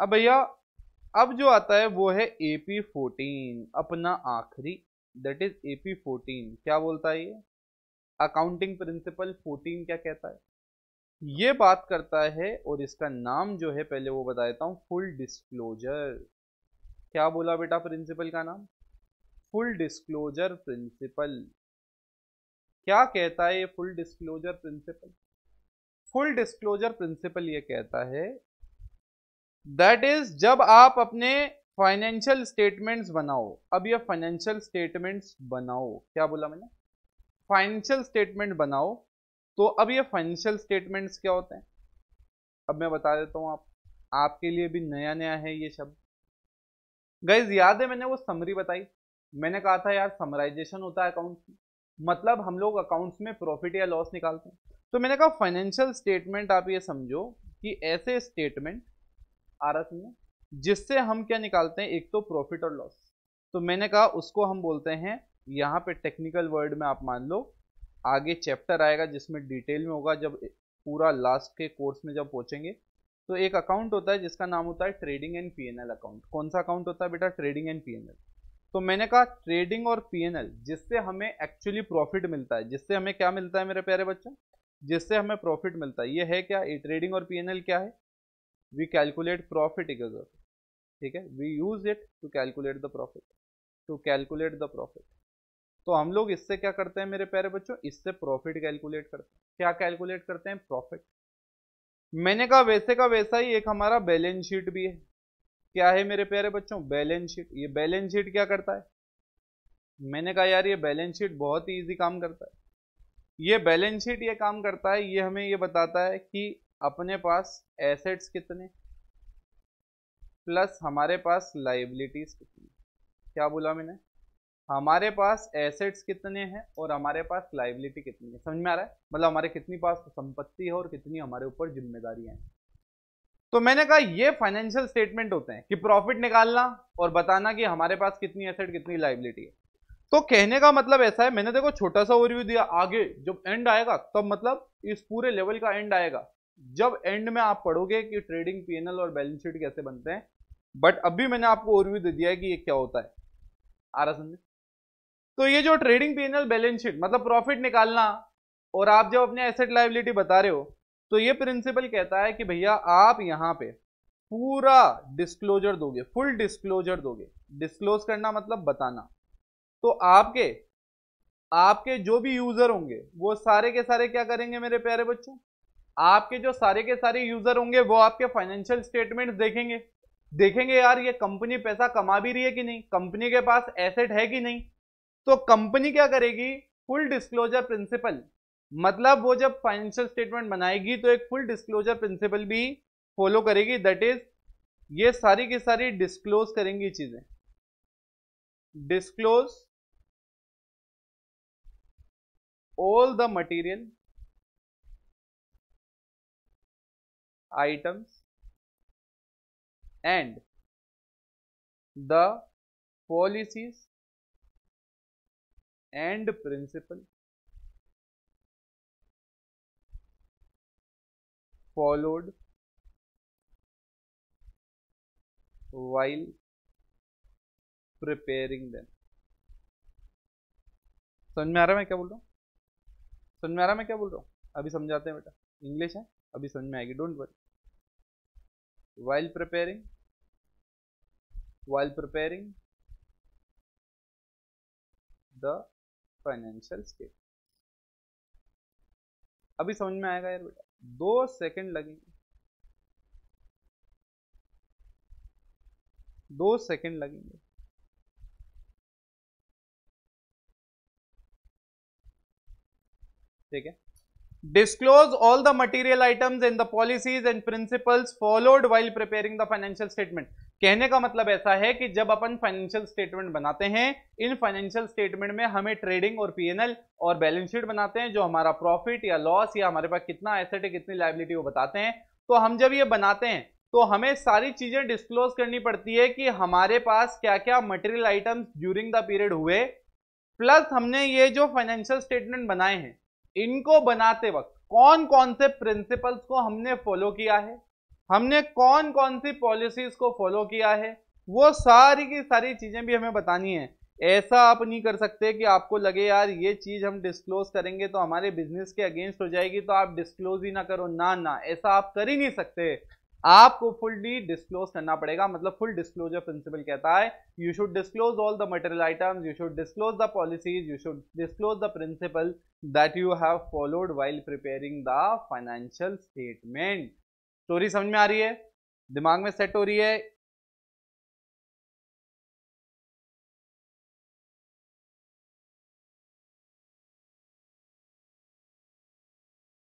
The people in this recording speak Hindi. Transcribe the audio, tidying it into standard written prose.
अब भैया अब जो आता है वो है AP14, अपना आखिरी, दैट इज AP14। क्या बोलता है ये? अकाउंटिंग प्रिंसिपल 14 क्या कहता है? ये बात करता है, और इसका नाम जो है पहले वो बता देता हूं, फुल डिस्क्लोजर। क्या बोला बेटा प्रिंसिपल का नाम? Full disclosure principle. क्या कहता है ये full disclosure principle? Full disclosure principle ये कहता है दैट इज जब आप अपने फाइनेंशियल स्टेटमेंट्स बनाओ। अब ये फाइनेंशियल स्टेटमेंट्स बनाओ, क्या बोला मैंने? फाइनेंशियल स्टेटमेंट बनाओ। तो अब ये फाइनेंशियल स्टेटमेंट्स क्या होते हैं? अब मैं बता देता हूं, आपके लिए भी नया नया है ये शब्द। गाइज याद है मैंने वो समरी बताई, मैंने कहा था यार समराइजेशन होता है अकाउंट्स में, मतलब हम लोग अकाउंट्स में प्रॉफिट या लॉस निकालते हैं। तो मैंने कहा फाइनेंशियल स्टेटमेंट आप ये समझो कि ऐसे स्टेटमेंट आ रहा समझे जिससे हम क्या निकालते हैं, एक तो प्रॉफिट और लॉस। तो मैंने कहा उसको हम बोलते हैं, यहाँ पे टेक्निकल वर्ड में आप मान लो, आगे चैप्टर आएगा जिसमें डिटेल में होगा, जब पूरा लास्ट के कोर्स में जब पहुंचेंगे। तो एक अकाउंट होता है जिसका नाम होता है ट्रेडिंग एंड पीएनएल अकाउंट। कौन सा अकाउंट होता है बेटा? Trading and PNL. तो मैंने कहा ट्रेडिंग और पीएनएल जिससे हमें एक्चुअली प्रॉफिट मिलता है, जिससे हमें क्या मिलता है मेरे प्यारे बच्चों? जिससे हमें प्रॉफिट मिलता है, ये है क्या? ये ट्रेडिंग और पीएनएल क्या है? वी कैलकुलेट प्रॉफिट इक्वल, ठीक है, we use it to calculate the profit, to calculate the profit. तो हम लोग इससे क्या करते हैं मेरे प्यारे बच्चों? इससे प्रॉफिट कैलकुलेट करते हैं। क्या कैलकुलेट करते हैं? प्रॉफिट। मैंने कहा वैसे का वैसा ही एक हमारा बैलेंस शीट भी है। क्या है मेरे प्यारे बच्चों? Balance sheet. ये बैलेंस शीट क्या करता है? मैंने कहा यार ये बैलेंस शीट बहुत ही इजी काम करता है। ये बैलेंस शीट ये काम करता है, ये हमें ये बताता है कि अपने पास एसेट्स कितने प्लस हमारे पास लाइबिलिटीज कितनी। क्या बोला मैंने? हमारे पास एसेट्स कितने हैं और हमारे पास लाइबिलिटी कितनी है। समझ में आ रहा है? मतलब हमारे कितनी पास संपत्ति है और कितनी हमारे ऊपर जिम्मेदारियां हैं। तो मैंने कहा ये फाइनेंशियल स्टेटमेंट होते हैं कि प्रॉफिट निकालना और बताना कि हमारे पास कितनी एसेट कितनी लाइबिलिटी है। तो कहने का मतलब ऐसा है, मैंने देखो छोटा सा ओवरव्यू दिया, आगे जब एंड आएगा तब मतलब इस पूरे लेवल का एंड आएगा जब एंड में आप पढ़ोगे कि ट्रेडिंग पीएनएल और बैलेंस शीट कैसे बनते हैं। बट अभी मैंने आपको ओवरव्यू दे दिया है कि ये क्या होता है। आ रहा समझे? तो ये जो ट्रेडिंग पीएनएल बैलेंस शीट मतलब प्रॉफिट निकालना, और आप जब अपने एसेट लायबिलिटी बता रहे हो, तो ये प्रिंसिपल कहता है कि भैया आप यहां पे पूरा डिस्क्लोजर दोगे, फुल डिस्क्लोजर दोगे। डिस्क्लोज करना मतलब बताना। तो आपके आपके जो भी यूजर होंगे वो सारे के सारे क्या करेंगे मेरे प्यारे बच्चों? आपके जो सारे के सारे यूजर होंगे वो आपके फाइनेंशियल स्टेटमेंट्स देखेंगे। देखेंगे यार ये कंपनी पैसा कमा भी रही है कि नहीं, कंपनी के पास एसेट है कि नहीं। तो कंपनी क्या करेगी? फुल डिस्क्लोजर प्रिंसिपल, मतलब वो जब फाइनेंशियल स्टेटमेंट बनाएगी तो एक फुल डिस्क्लोजर प्रिंसिपल भी फॉलो करेगी। दैट इज ये सारी की सारी डिस्क्लोज करेंगी चीजें। Disclose all the material items and the policies and principle followed while preparing them। समझ में आ रहा है मैं क्या बोल रहा हूँ? समझ में आ रहा है मैं क्या बोल रहा हूँ? अभी समझाते हैं बेटा, इंग्लिश है अभी समझ में आएगी, don't worry. while preparing the financial statement। अभी समझ में आएगा यार बेटा, 2 सेकंड लगेंगे, 2 सेकंड लगेंगे। ठीक है। Disclose all the material items and the policies and principles followed while preparing the financial statement। कहने का मतलब ऐसा है कि जब अपन फाइनेंशियल स्टेटमेंट बनाते हैं, इन फाइनेंशियल स्टेटमेंट में हमें ट्रेडिंग और पीएनएल और बैलेंस शीट बनाते हैं जो हमारा प्रॉफिट या लॉस या हमारे पास कितना एसेट है कितनी लायबिलिटी वो बताते हैं। तो हम जब ये बनाते हैं तो हमें सारी चीजें डिस्क्लोज करनी पड़ती है कि हमारे पास क्या क्या material items during the period हुए, प्लस हमने ये जो फाइनेंशियल स्टेटमेंट बनाए हैं इनको बनाते वक्त कौन कौन से प्रिंसिपल्स को हमने फॉलो किया है, हमने कौन कौन सी पॉलिसीज को फॉलो किया है, वो सारी की सारी चीजें भी हमें बतानी है। ऐसा आप नहीं कर सकते कि आपको लगे यार ये चीज हम डिस्क्लोज करेंगे तो हमारे बिजनेस के अगेंस्ट हो जाएगी तो आप डिस्क्लोज ही ना करो, ना ना, ऐसा आप कर ही नहीं सकते। आपको फुल्ली डिस्क्लोज करना पड़ेगा, मतलब फुल डिस्क्लोजर प्रिंसिपल कहता है you should disclose all the material items, you should disclose the policies, you should disclose the principal that you have followed while preparing the financial statement. Story समझ में आ रही है, दिमाग में सेट हो रही है,